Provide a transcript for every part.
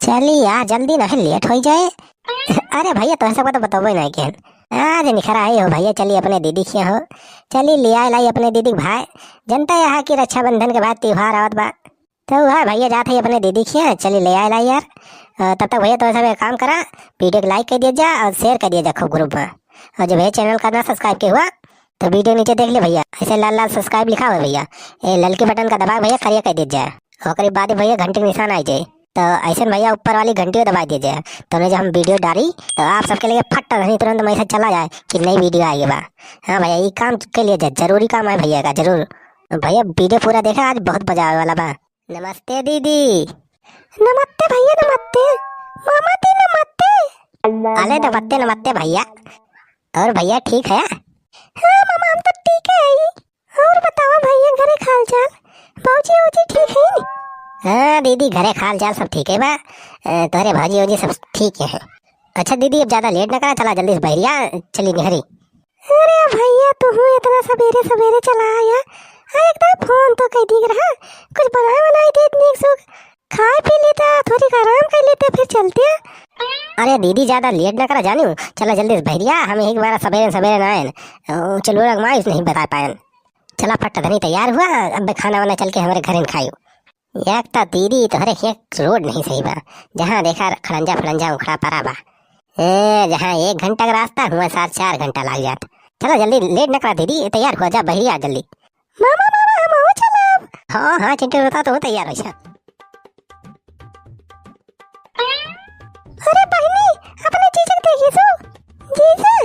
चली यार जल्दी ना लेट हो जाए। अरे भैया तो ऐसा तो बताओ ना क्या आज निखरा आई हो भैया। चलिए अपने दीदी के हो, चलिए ले आए लाई अपने दीदी के भाई। जनता यहाँ की रक्षाबंधन के बाद त्योहार आवत बा, तो वह भैया जाते ही अपने दीदी के। चलिए ले आए लाई यार। तब तक भैया तो सब एक काम करा, वीडियो को लाइक कर दिया जा और शेयर कर दिया जा खूब ग्रुप में। और जो भैया चैनल करना सब्सक्राइब के हुआ तो वीडियो नीचे देख ले भैया, ऐसे लाल लाल सब्सक्राइब लिखा हुआ भैया, ये ललके बटन का दबा भैया करिए कर दिया जाए। और बाद भैया घंटे के निशान आ जाए तो ऐसे भैया ऊपर वाली घंटी को दबा दीजिए। तो जब हम वीडियो डाली तो आप सबके लिए फट नहीं तुरंत मैसेज चला जाए कि नई वीडियो आई बा। हाँ भैया ये काम के लिए जरूरी काम है भैया का, जरूर भैया वीडियो पूरा देखा, आज बहुत मजा आने वाला बा। नमस्ते दीदी। नमस्ते भैया नमस्ते। मामा दी नमस्ते। अरे नमस्ते नमस्ते भैया। और भैया ठीक है? हाँ मामा हम तो ठीक है। और बताओ भैया घरे हाल चाल, बाबूजी ओजी ठीक है? हाँ दीदी घरे खाल चाल सब ठीक है बा, तोहरे भाजी ओजी सब ठीक है। अच्छा दीदी अब ज्यादा लेट ना करा, चला जल्दी से बहरिया चली निहरी। अरे भैया तू इतना सवेरे सवेरे चला आया, एकदम फोन तो कह दिख रहा, कुछ बनाए बनाई दे नीक सुख, खाए पी लेता थोड़ी आराम कर लेते फिर चलते। अरे दीदी ज्यादा लेट ना करा जानू, चला जल्दी से बहरिया, हम एक बार सवेरे सवेरे ना आए चलो रंगमाइश नहीं बता पाए। चला फट धनी तैयार हुआ, अब खाना वाना चल के हमारे घर में खाइयो। एक तो दीदी तोहरे एक रोड नहीं सही बा, जहाँ देखा खड़ंजा फड़ंजा उखड़ा पड़ा बा। जहाँ 1 घंटा का रास्ता हुआ 4 घंटा लग जाता। चलो जल्दी लेट न करा दीदी, तैयार हो जा बहरिया जल्दी। मामा मामा हम हो चला। हाँ हाँ चिंटू बता तो तैयार हो जा। अरे बहनी अपने जीजा देखिए सो। जीजा?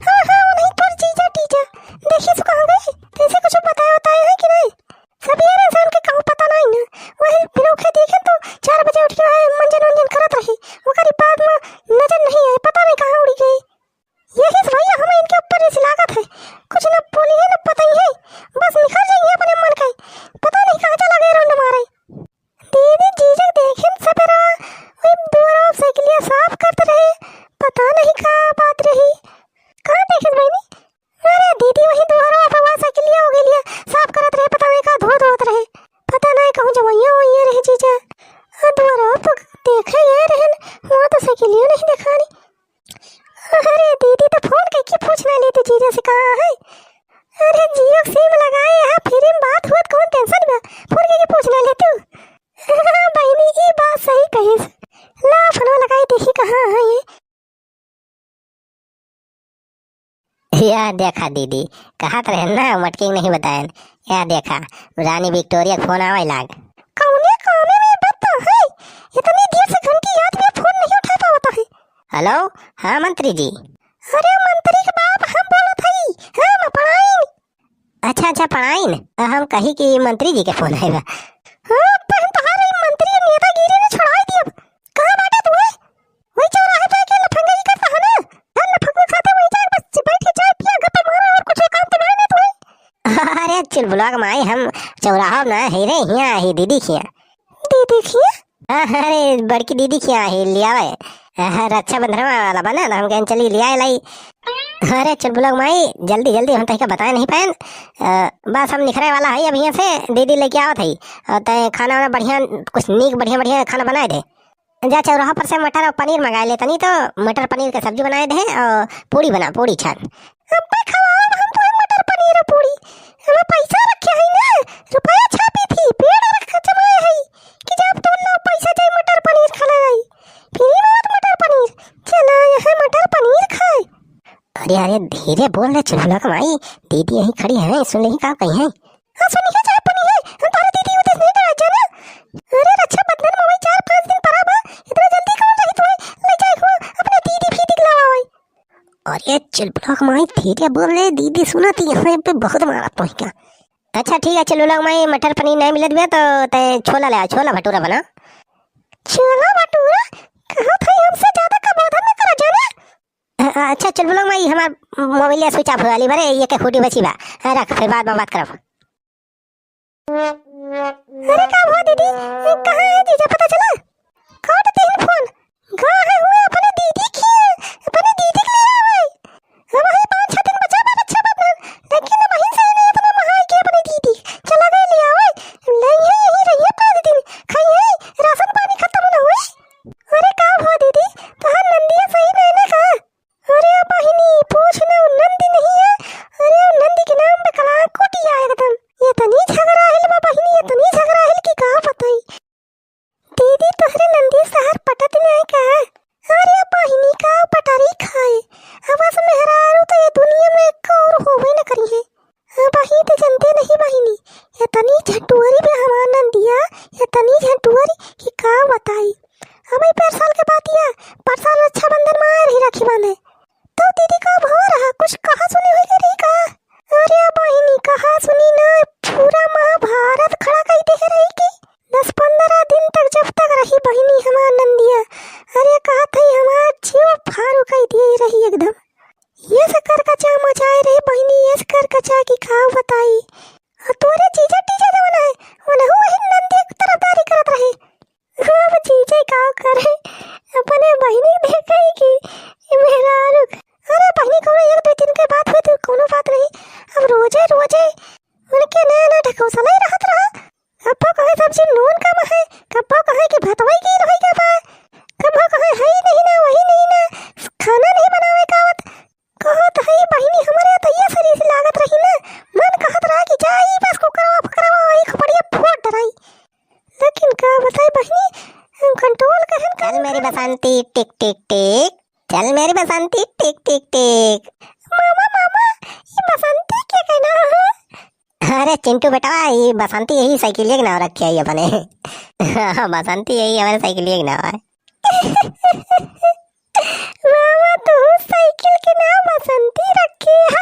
हाँ हाँ नहीं पर जीजा टीजा देखिए सो कहाँ गए, कैसे कुछ बताया है कि नहीं? सब यार इंसान के कहूँ पता नहीं ना, वही बिनोखे देखे तो 4 बजे उठ के मंजन वंजन करत रही, वो बाद में नजर नहीं आए, पता नहीं कहाँ उड़ी गई। यही से भैया हमें इनके ऊपर ऐसी लागत है, कुछ न बोली है न पता ही है, बस निखर जाइए अपने मन का, पता नहीं कहाँ चला गया रंड मारे। दीदी जीजा देखे सवेरा वही दोरा साइकिलिया साफ करते रहे, पता नहीं कहाँ बात रही, कहाँ देखे बहनी? अरे दीदी वही दोरा फवा साइकिलिया हो गई साफ करत रहे, पता नहीं कहाँ धोत रहे, पता नहीं कहूँ जवैया वही रहे जीजा। दोरा तो देखे ये रहन, वहाँ तो साइकिलिया नहीं देखा नहीं। अरे दीदी तो फोन करके पूछना लेते जीजा से कहाँ है। अरे जियो सिम लगाए यहाँ फिर बात हुआ कौन टेंशन में, फोन करके पूछना लेते हो। बहनी ये बात सही कही, ला फोन लगाई देखी कहाँ है ये। यार देखा दीदी कहा रहे ना मटकी नहीं बताए, यार देखा रानी विक्टोरिया फोन आवे लाग। कौने कामे में बता है, इतनी देर से घंटी याद में फोन नहीं उठा पाता है। हेलो हाँ मंत्री जी। अरे मंत्री के बाप हम बोलत हई, हम पढ़ाई। अच्छा अच्छा पढ़ाई, हम कही कि मंत्री जी के फोन आएगा। हां पर तुम्हारे मंत्री नेतागिरी ने छुड़ा दिया, कहां बैठा तू है? वही चौराहे पे के लफंगई करता है ना, हम लफंगो खाते वही जा बस बैठ के चाय पिया गप्पा मारा और कुछ काम तो नहीं तू है। अरे चल ब्लॉग में आई हम चौराहा ना है रे, यहां है दीदी खिया। दीदी खिया? अरे बड़की दीदी खिया है लिया है, रक्षाबंधन वाला बना हम कहें चली लिया लाई। अरे चल ब्लॉग माई जल्दी जल्दी हम तक बताए नहीं पाए, बस हम निखरे वाला है अब यहाँ से दीदी लेके आवत है, और तय खाना वाना बढ़िया कुछ नीक बढ़िया बढ़िया खाना बनाए दे। जा चौराहा पर से मटर और पनीर मंगा ले तनी, तो मटर पनीर की सब्जी बनाए दे और पूरी बना, पूरी छान। अब्बे खवाओ हम तो मटर पनीर और पूरी, हम पैसा रखे है ना, रुपया छापी थी पेड़ रख जमाए है कि जब तुम लोग पैसा जाए मटर पनीर खा ले, फिर बात मटर पनीर चला यहाँ मटर पनीर खाए। अरे अरे धीरे बोल रहे चुलबुला कमाई, दीदी यहीं खड़ी है सुन नहीं कहा कहीं है। हाँ सुनी है चाय पनी है, हम तारे दीदी उधर नहीं डरा जाना। अरे रक्षाबंधन में वही 4-5 दिन पड़ा बा, इतना जल्दी कौन रही तू ले जाए हुआ अपने दीदी भी दिखलावा भाई। अरे चुलबुला कमाई धीरे बोल रहे, दीदी सुना थी यहाँ पे बहुत मारा पहुंच। अच्छा ठीक है चुलबुला कमाई मटर पनीर नहीं मिलत गया तो तय छोला ले आ, छोला भटूरा बना। छोला भटूरा कहाँ था, हमसे ज्यादा का बोधन न करा जाना। अच्छा चल बोलो मैं हमार मोबाइल स्विच ऑफ वाली बारे ये के खूटी बची बा, रख फिर बाद में बात करब। अरे का हुआ दीदी कहाँ है जीजा पता चला? काट दे फोन, कहाँ है हुआ अपने दीदी की, अपने दीदी के लिए आवे हम ही 5-6 दिन बचा बा अच्छा बदन, लेकिन वहीं से नहीं अपना महाई के अपनी दीदी चला गए ले आवे, नहीं है यही रहिए 5 दिन खाइए राशन पानी खत्म ना हुए। है का? अरे बहिनी का पटारी खाए बस मेहरारू तो ये दुनिया में एक और होवे न करी है। बही तो जनते नहीं बहिनी, इतनी झटुअरी भी हमार नंदिया, इतनी झटुअरी कि का बताई। अबे पर साल के बाद या पर साल रक्षाबंधन में रही राखी बांधे तो दीदी का हो रहा कुछ कहा सुनी हुई के नहीं का? अरे बहिनी कहा सुनी ना, पूरा महाभारत खड़ा कर दे रही की 10-15 दिन तक जब तक रही बहिनी हमार नंदिया। अरे कहा थी हमार जीव फारू कर दे रही एकदम। ये कर कचा मचाए रही बहिनी, ये कर कचा की खाओ बताई। तोरे जीजा टीजा जवन है वो वही नंदी की तरफदारी करत रहे। अब जीजा का करे अपने बहिनी देखे की मेरा रुक। अरे बहिनी को 1-2 दिन के बाद हुई तो कोनो बात नहीं, अब रोजे रोजे उनके नया ढकोसला ही रहत रहा। कब्बो कहे सब्जी नून कम है, कब्बो कहे कि भतवाई की रही का बा, कब्बो कहे है नहीं ना वही नहीं ना खाना नहीं बनावे कावत। कहत है बहिनी हमारे तो ये शरीर से लागत रही ना, मन कहत रहा कि जाई बस कुकरवा फकरवा वही खपड़िया फोड़ डराई। लेकिन का बताई बहिनी कंट्रोल कहन कर। चल मेरी बसंती टिक टिक टिक, चल मेरी बसंती टिक टिक टिक। मामा मामा ये बसंती क्या कहना है? अरे चिंटू बेटा ये बसंती यही साइकिल के नाम रखी है अपने। बसंती यही हमारे साइकिल के नाम है। मामा तो साइकिल के नाम बसंती रखी है।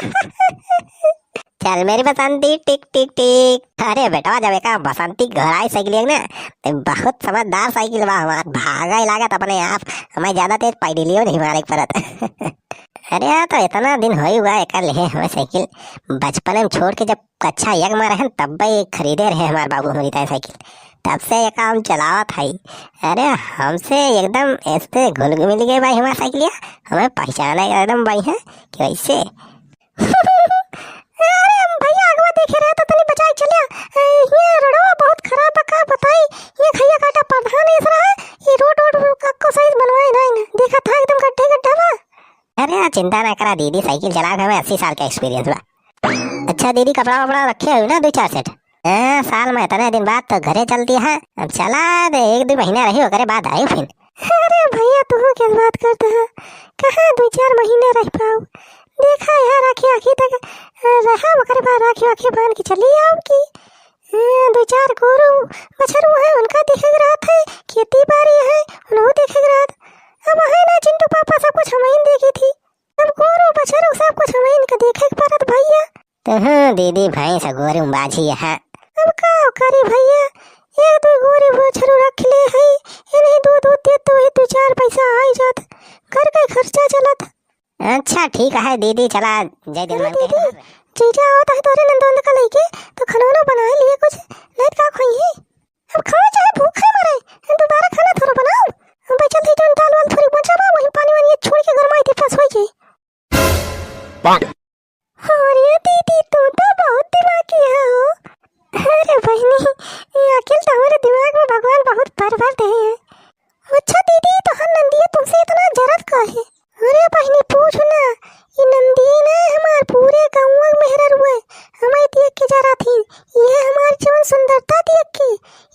चल मेरी बसंती टिक टिक टिक। अरे बेटा जब एक बसंती घर आई साइकिल ना तो बहुत समझदार साइकिल बा हमार, भागा ही लागत अपने आप, हमें ज्यादा तेज पैदलियो नहीं मारे परत। अरे यार तो इतना दिन हो हुआ एक ले हमें साइकिल, बचपन में छोड़ के जब कक्षा 1 में रहे तब भाई खरीदे रहे हमारे बाबू हमारी साइकिल, तब से ये काम चलावत है। अरे हमसे एकदम ऐसे घुल मिल गए भाई हमारा साइकिल, हमें पहचाना एकदम भाई है कि वैसे। अरे हम भैया अगवा देखे रहे तो तनी बचाई चलिया, ये रोडवा बहुत खराब है का बताई। ये खैया काटा प्रधान ऐसा है, ये रोड को सही बनवाए नहीं ना, देखा था एकदम गड्ढे गड्ढा बा। अरे चिंता ना करा दीदी, साइकिल चला के हमें 80 साल का एक्सपीरियंस बा। अच्छा दीदी कपड़ा वपड़ा रखे हो ना 2-4 सेट? साल में इतने दिन बाद तो घरे चलती है, अब चला दे 1-2 महीना रही हो करे बाद आई फिर। अरे भैया तू क्या बात करता है, कहाँ 2-4 महीने रह पाओ, देखा यार राखी आखी तक रहा वकर बाद राखी आखी बांध के चली आओ की। 2-4 गोरू बछरू है उनका देखे रहा था, खेती बाड़ी है उनको देखे रहा। अब है ना चिंटू पापा सब कुछ हमें देखी थी, अब गोरू बछरू सब कुछ हमें इनका देखे परत भैया। तो हाँ दीदी भैंस गोरू बाजी है, अब का करी भैया 1-2 गोरू बछरू रख ले है, इन्हें दूध दे तो 2-4 पैसा आई जात, घर का खर्चा चलत। अच्छा ठीक है दीदी चला जय दिन मन के। जीजा आवत है तोरे नंदों का लेके तो खनौना बना लिए कुछ नहीं का खोई है, अब खाओ चाहे भूखे मरे, दोबारा खाना थोड़ा बनाओ। भाई जल्दी जन दाल वाल थोड़ी बचा बा, वही पानी वानी छोड़ के गरमाई दे पास होई जाए। अरे दीदी तू तो बहुत दिमागी है हो। अरे बहनी ये अकेल तो हमारे दिमाग में भगवान बहुत भर दे है। अच्छा दीदी तो हम नंदिया तुमसे इतना जरूरत का है? अरे बहनी पूछ ना, ये नंदी ने हमारे पूरे गाँव में मेहर हुए हमें देख के जरा थी, ये हमारी जीवन सुंदरता देख के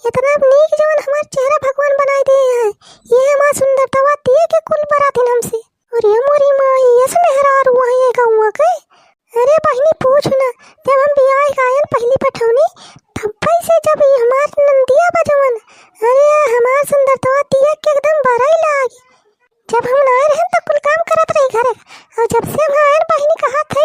इतना नीक जीवन हमारा चेहरा भगवान बनाए दे हैं, ये हमारी सुंदरता देख के कुल बरा थी हमसे। और ये मोरी माँ ये से मेहरार हुआ है गाँव के। अरे बहनी पूछ ना, जब हम बियाह गायन पहली पठौनी तब से जब ये हमार नंदिया बजवन, अरे हमार सुंदरता देख के एकदम बरा ही लागी। जब हम आए रहे तो कुल काम करत रही घरे, और जब से हम आए बहनी कहा थी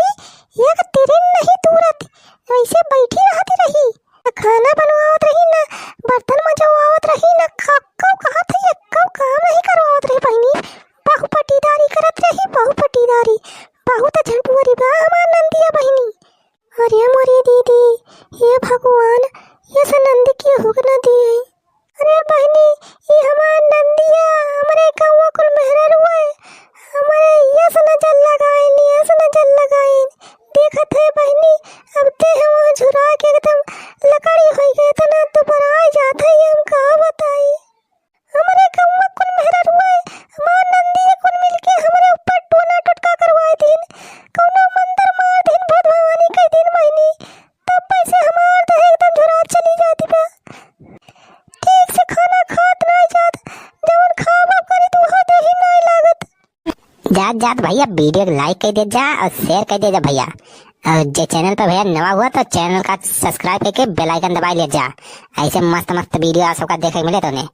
एक तिरिन नहीं दूरत वैसे बैठी रहती रही, न खाना बनवावत रही न बर्तन मजवावत रही न कौ कहा थी कौ काम नहीं करवावत रही बहनी, बहु पटीदारी करत रही, बहु पटीदारी बहुत झंटुअरी बा हमार नंदिया बहनी। अरे मोरी दीदी ये भगवान ये से नंदी की हुक न दिए। अरे बहनी ये हमार नंदिया हमारे गाँव कुल मेहर हुए, हमारे ये से नजर लगाए लिए जात जात भैया वीडियो को लाइक कर दे जा और शेयर कर दे जा भैया। और जे चैनल पर भैया नवा हुआ तो चैनल का सब्सक्राइब करके बेल आइकन दबा ले जा। ऐसे मस्त मस्त वीडियो आप सबका देखे मिले तो ने।